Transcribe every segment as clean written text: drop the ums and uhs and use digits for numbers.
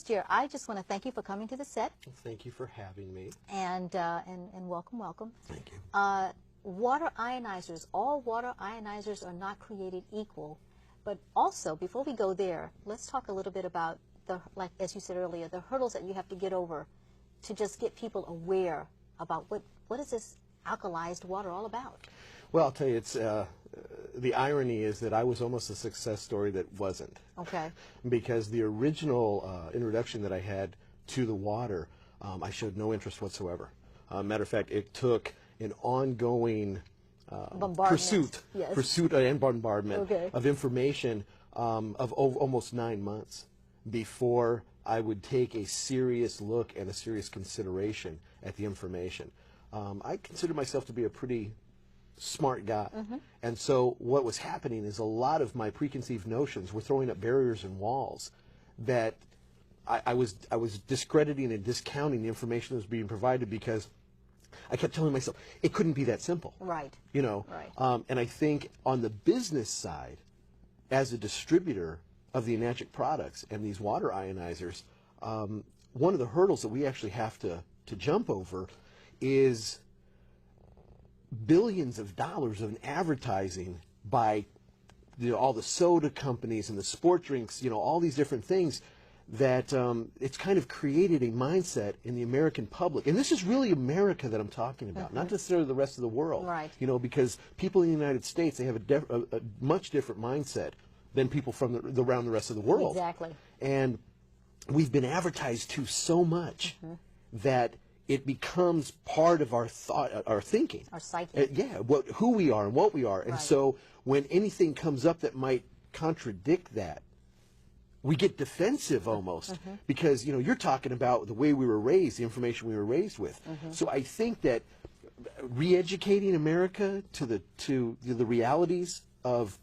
Dear, I just want to thank you for coming to the set. Thank you for having me. And welcome, welcome. Thank you. Water ionizers, all water ionizers are not created equal. But also, before we go there, let's talk a little bit about, like as you said earlier, the hurdles that you have to get over to just get people aware about what is this alkalized water all about? Well, I'll tell you, it's the irony is that I was almost a success story that wasn't. Okay. Because the original introduction that I had to the water, I showed no interest whatsoever. Matter of fact, it took an ongoing pursuit and bombardment of information of almost 9 months before I would take a serious look and a serious consideration at the information. I consider myself to be a pretty smart guy. And so what was happening is a lot of my preconceived notions were throwing up barriers and walls that I was discrediting and discounting the information that was being provided because I kept telling myself it couldn't be that simple. Right. You know. Right. And I think on the business side, as a distributor of the Enagic products and these water ionizers, one of the hurdles that we actually have to jump over is billions of dollars of advertising by all the soda companies and the sport drinks, all these different things that it's kind of created a mindset in the American public. And this is really America that I'm talking about, not necessarily the rest of the world. Right. Because people in the United States, they have a much different mindset than people from around the rest of the world. Exactly. And we've been advertised to so much that it becomes part of our thought, our thinking. Our psyche. Who we are and what we are. And so when anything comes up that might contradict that, we get defensive almost because, you're talking about the way we were raised, the information we were raised with. So I think that re-educating America to the realities of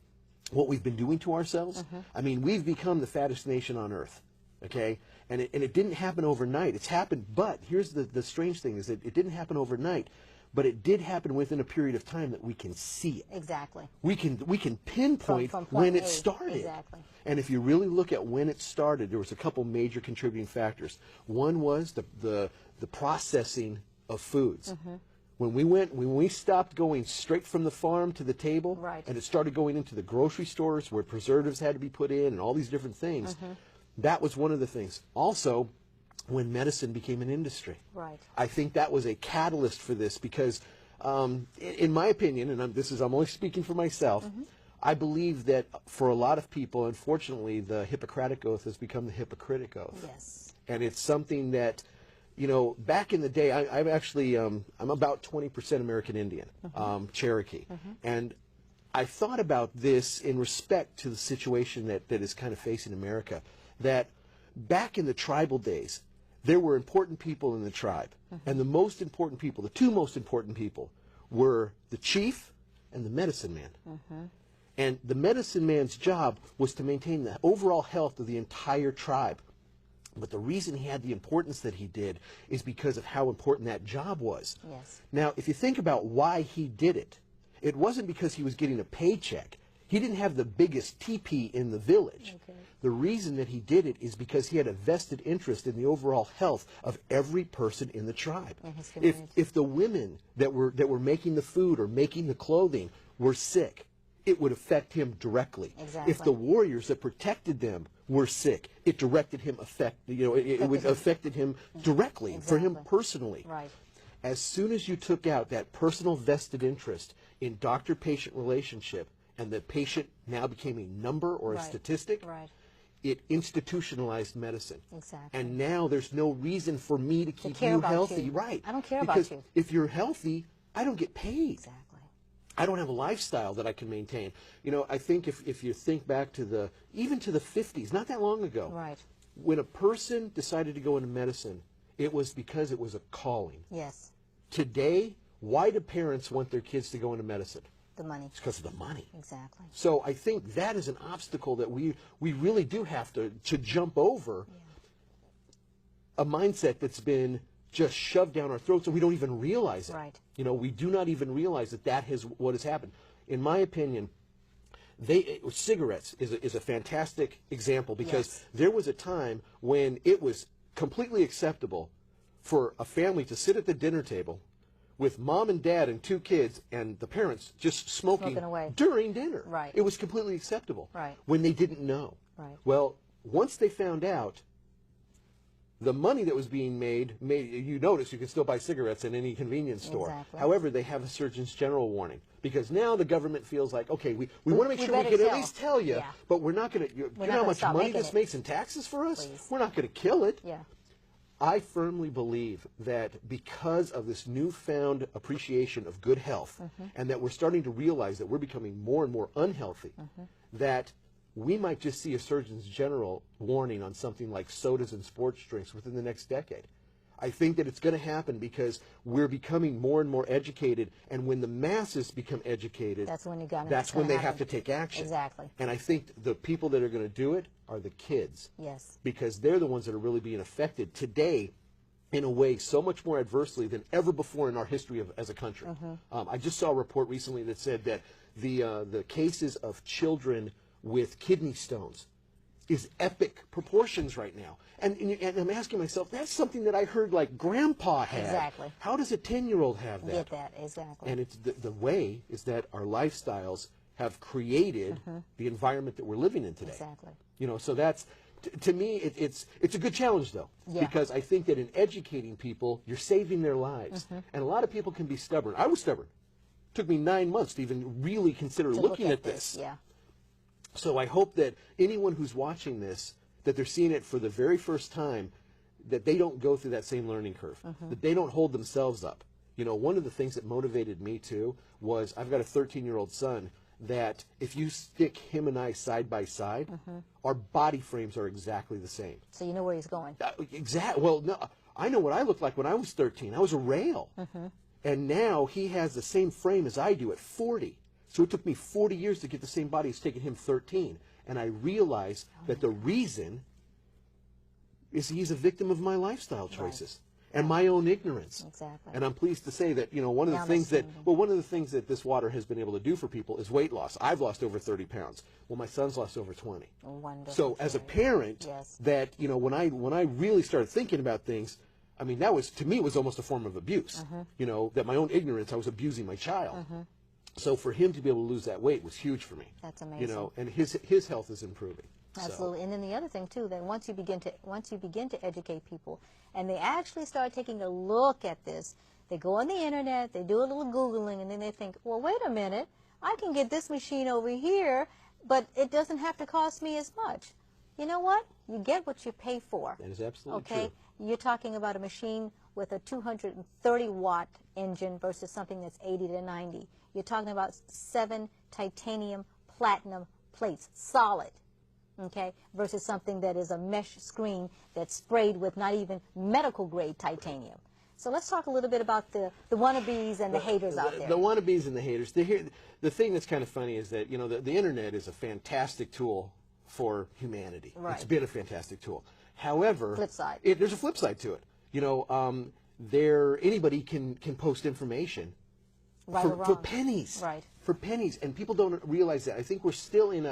what we've been doing to ourselves, I mean, we've become the fattest nation on earth. Okay, and it didn't happen overnight. It's happened, but here's the strange thing is that it didn't happen overnight, but it did happen within a period of time that we can see it. Exactly. We can pinpoint from when point it started. Exactly. And if you really look at when it started, there was a couple major contributing factors. One was the processing of foods. When we stopped going straight from the farm to the table, and it started going into the grocery stores where preservatives had to be put in and all these different things. That was one of the things. Also, when medicine became an industry. Right. I think that was a catalyst for this because, in my opinion, and I'm only speaking for myself, I believe that for a lot of people, unfortunately, the Hippocratic Oath has become the hypocritic oath. Yes. And it's something that, back in the day, I'm actually, I'm about 20% American Indian, Cherokee. And I thought about this in respect to the situation that is kind of facing America, that back in the tribal days, there were important people in the tribe. And the most important people, the two most important people, were the chief and the medicine man. And the medicine man's job was to maintain the overall health of the entire tribe. But the reason he had the importance that he did is because of how important that job was. Yes. Now, if you think about why he did it, it wasn't because he was getting a paycheck. He didn't have the biggest teepee in the village. The reason that he did it is because he had a vested interest in the overall health of every person in the tribe. If the women that were making the food or making the clothing were sick, it would affect him directly. Exactly. If the warriors that protected them were sick, it directed him affected him directly for him personally. Right. As soon as you took out that personal vested interest in doctor-patient relationship, and the patient now became a number or a statistic, it institutionalized medicine. Exactly. And now there's no reason for me to keep you healthy. Right. I don't care because about you. If you're healthy, I don't get paid. Exactly. I don't have a lifestyle that I can maintain. I think if you think back to even to the 50s, not that long ago, when a person decided to go into medicine, it was because it was a calling. Yes. Today, why do parents want their kids to go into medicine? The money. It's because of the money. Exactly. So I think that is an obstacle that we really do have to jump over. A mindset that's been just shoved down our throats and we don't even realize it. Right. We do not even realize that is what has happened. In my opinion, Cigarettes is a fantastic example, because Yes. there was a time when it was completely acceptable for a family to sit at the dinner table with mom and dad and 2 kids and the parents just smoking away during dinner. Right. It was completely acceptable. Right. When they didn't know. Right. Well, once they found out, the money that was being made, you notice you can still buy cigarettes in any convenience store. Exactly. However, they have a Surgeon's General warning, because now the government feels like, okay, we want to make sure we can at least tell you, Yeah. but we're not going to, you know how much money this makes in taxes for us? Please. We're not going to kill it. Yeah. I firmly believe that because of this newfound appreciation of good health, and that we're starting to realize that we're becoming more and more unhealthy, that we might just see a Surgeon's General warning on something like sodas and sports drinks within the next decade. I think that it's going to happen because we're becoming more and more educated, and when the masses become educated, that's when they have to take action. Exactly. And I think the people that are going to do it are the kids. Yes. Because they're the ones that are really being affected today in a way so much more adversely than ever before in our history as a country. I just saw a report recently that said that the cases of children with kidney stones is epic proportions right now. And I'm asking myself, that's something that I heard like Grandpa had. Exactly. How does a 10-year-old have that? Get that, exactly. And it's the way is that our lifestyles have created the environment that we're living in today. Exactly. You know, so that's, to me, it's a good challenge, though. Yeah. Because I think that in educating people, you're saving their lives. And a lot of people can be stubborn. I was stubborn. It took me 9 months to even really consider looking at this. Yeah. So I hope that anyone who's watching this, that they're seeing it for the very first time, that they don't go through that same learning curve, that they don't hold themselves up. You know, one of the things that motivated me too was I've got a 13-year-old son that if you stick him and I side by side, our body frames are exactly the same. So you know where he's going. Exactly. Well, no, I know what I looked like when I was 13. I was a rail. And now he has the same frame as I do at 40. So it took me 40 years to get the same body. It's taken him 13. And I realized that the reason is he's a victim of my lifestyle choices and my own ignorance. Exactly. And I'm pleased to say that, you know, one of the things that this water has been able to do for people is weight loss. I've lost over 30 pounds. Well, my son's lost over 20. Wonderful. So as a parent, that, you know, when I really started thinking about things, I mean, that was, to me, it was almost a form of abuse. You know, that my own ignorance, I was abusing my child. So for him to be able to lose that weight was huge for me. That's amazing. You know, and his health is improving. Absolutely. So. And then the other thing too, that once you begin to educate people, and they actually start taking a look at this, they go on the internet, they do a little Googling, and then they think, well, wait a minute, I can get this machine over here, but it doesn't have to cost me as much. You know what? You get what you pay for. That is absolutely true. Okay? You're talking about a machine with a 230-watt engine versus something that's 80 to 90. You're talking about 7 titanium platinum plates, solid, okay, versus something that is a mesh screen that's sprayed with not even medical-grade titanium. So let's talk a little bit about the wannabes and the haters out there. The wannabes and the haters. The thing that's kind of funny is that, you know, the internet is a fantastic tool for humanity. Right. It's been a fantastic tool. However, flip side. There's a flip side to it. You know, anybody can post information for pennies. Right. For pennies, and people don't realize that. I think we're still in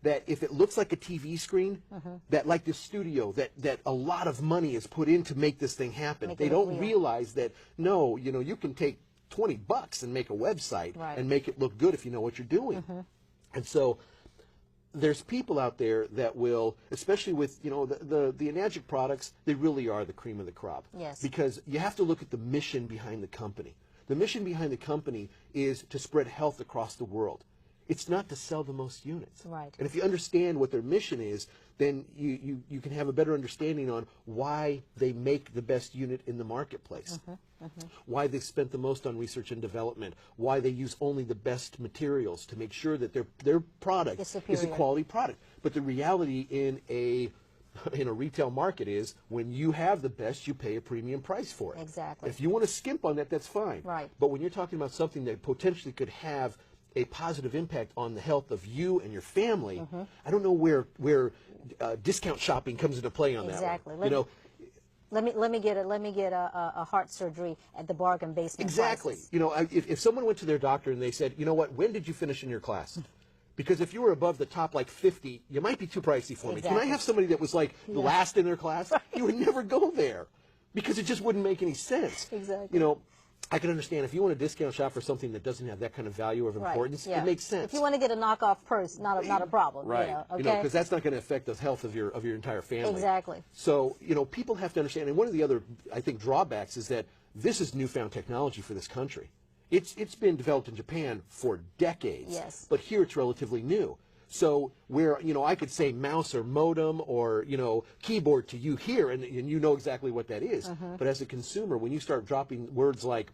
that if it looks like a TV screen, that like this studio, that a lot of money is put in to make this thing happen. They don't realize that, no, you know, you can take $20 and make a website and make it look good if you know what you're doing. And so there's people out there that will, especially with, you know, the Enagic products, they really are the cream of the crop. Yes. Because you have to look at the mission behind the company. The mission behind the company is to spread health across the world. It's not to sell the most units. Right. And if you understand what their mission is, then you can have a better understanding on why they make the best unit in the marketplace, why they spent the most on research and development, why they use only the best materials to make sure that their product is a quality product. But the reality in a retail market is when you have the best, you pay a premium price for it. Exactly. If you want to skimp on that, that's fine. Right. But when you're talking about something that potentially could have a positive impact on the health of you and your family, I don't know where discount shopping comes into play on that. Exactly. You know, let me get a heart surgery at the bargain basement. Exactly. Prices. You know, if someone went to their doctor and they said, you know what, when did you finish in your class? Because if you were above the top like 50, you might be too pricey for me. Exactly. Can I have somebody that was like the last in their class? Right. You would never go there because it just wouldn't make any sense. Exactly. You know, I can understand if you want a discount shop for something that doesn't have that kind of value of importance, Right. Yeah. it makes sense. If you want to get a knockoff purse, not a problem. Right. You know, okay? You know, because that's not going to affect the health of your entire family. Exactly. So, you know, people have to understand, and one of the other, I think, drawbacks is that this is newfound technology for this country. It's been developed in Japan for decades. Yes. But here it's relatively new. So where, you know, I could say mouse or modem or, you know, keyboard to you here, and you know exactly what that is. But as a consumer, when you start dropping words like,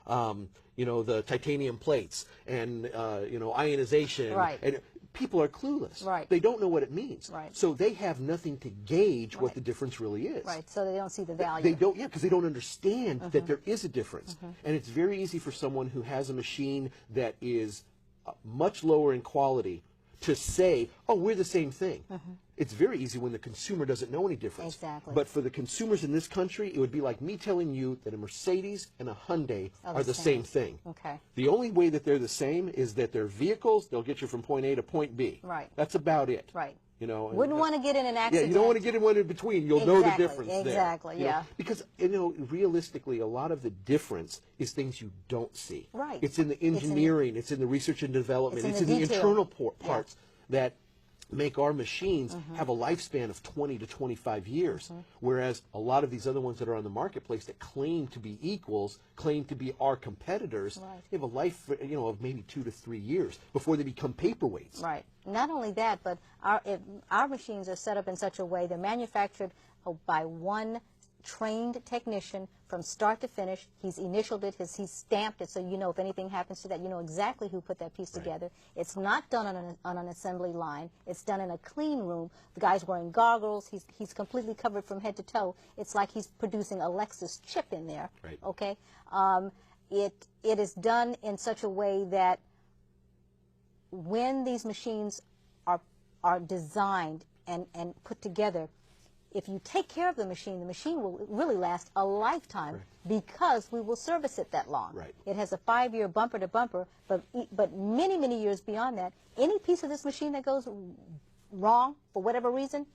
you know, the titanium plates and, you know, ionization, Right. and people are clueless. Right. They don't know what it means. Right. So they have nothing to gauge what Right. the difference really is. Right, so they don't see the value. They don't, yeah, because they don't understand that there is a difference. And it's very easy for someone who has a machine that is much lower in quality to say, oh, we're the same thing. It's very easy when the consumer doesn't know any difference. Exactly. But for the consumers in this country, it would be like me telling you that a Mercedes and a Hyundai are the same thing. Okay. The only way that they're the same is that they're vehicles. They'll get you from point A to point B. Right. That's about it. Right. You know, Wouldn't want to get in an yeah, accident. you don't want to get in one in between. You'll know the difference there. Exactly, You know? yeah. Because, you know, realistically, a lot of the difference is things you don't see. Right. It's in the engineering, it's in the research and development, It's it's in in the the detail. internal parts that make our machines have a lifespan of 20 to 25 years, whereas a lot of these other ones that are on the marketplace that claim to be equals, claim to be our competitors, Right. they have a life, you know, of maybe 2 to 3 years before they become paperweights. Right. Not only that, but our machines are set up in such a way, they're manufactured by one trained technician from start to finish. He's initialed it, he's stamped it, so you know if anything happens to that, you know exactly who put that piece together. It's not done on an assembly line. It's done in a clean room. The guy's wearing goggles. He's completely covered from head to toe. It's like he's producing a Lexus chip in there. Right. Okay. It is done in such a way that when these machines are designed and put together, if you take care of the machine will really last a lifetime. Right. Because we will service it that long. Right. It has a 5-year bumper to bumper, but many, many years beyond that, any piece of this machine that goes wrong for whatever reason,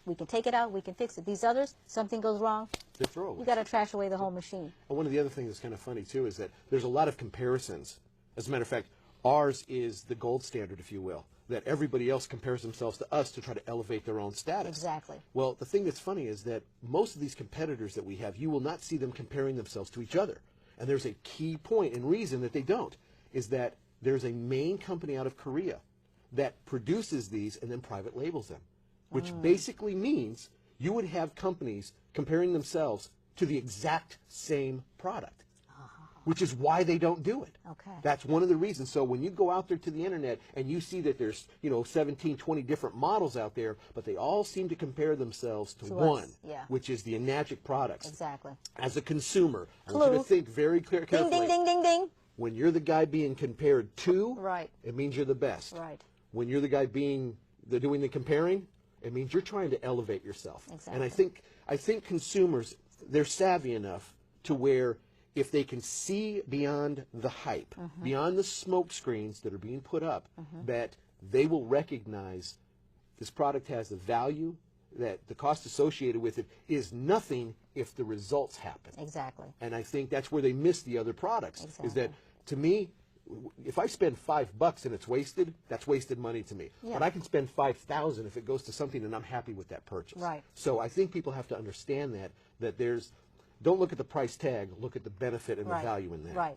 we can take it out, we can fix it. These others, something goes wrong, They're throwaways. you got to trash away the whole machine. Well, one of the other things that's kind of funny, too, is that there's a lot of comparisons. As a matter of fact, ours is the gold standard, if you will, that everybody else compares themselves to us to try to elevate their own status. Exactly. Well, the thing that's funny is that most of these competitors that we have, you will not see them comparing themselves to each other. And there's a key point and reason that they don't, is that there's a main company out of Korea that produces these and then private labels them, which basically means you would have companies comparing themselves to the exact same product, which is why they don't do it. Okay. That's one of the reasons. So when you go out there to the internet and you see that there's, you know, 17, 20 different models out there, but they all seem to compare themselves to one, us, yeah. which is the Enagic products. Exactly. As a consumer, I want you to think very carefully. Ding, ding, ding, ding, ding. When you're the guy being compared to, Right. it means you're the best. Right. When you're the guy doing the comparing, it means you're trying to elevate yourself. Exactly. And I think consumers, they're savvy enough to where if they can see beyond the hype, beyond the smoke screens that are being put up, that they will recognize this product has the value, that the cost associated with it is nothing if the results happen. Exactly. And I think that's where they miss the other products. Exactly. Is that, to me, if I spend $5 and it's wasted, that's wasted money to me. Yeah. But I can spend $5,000 if it goes to something and I'm happy with that purchase. Right. So I think people have to understand that there's, don't look at the price tag, look at the benefit and Right. the value in that. Right.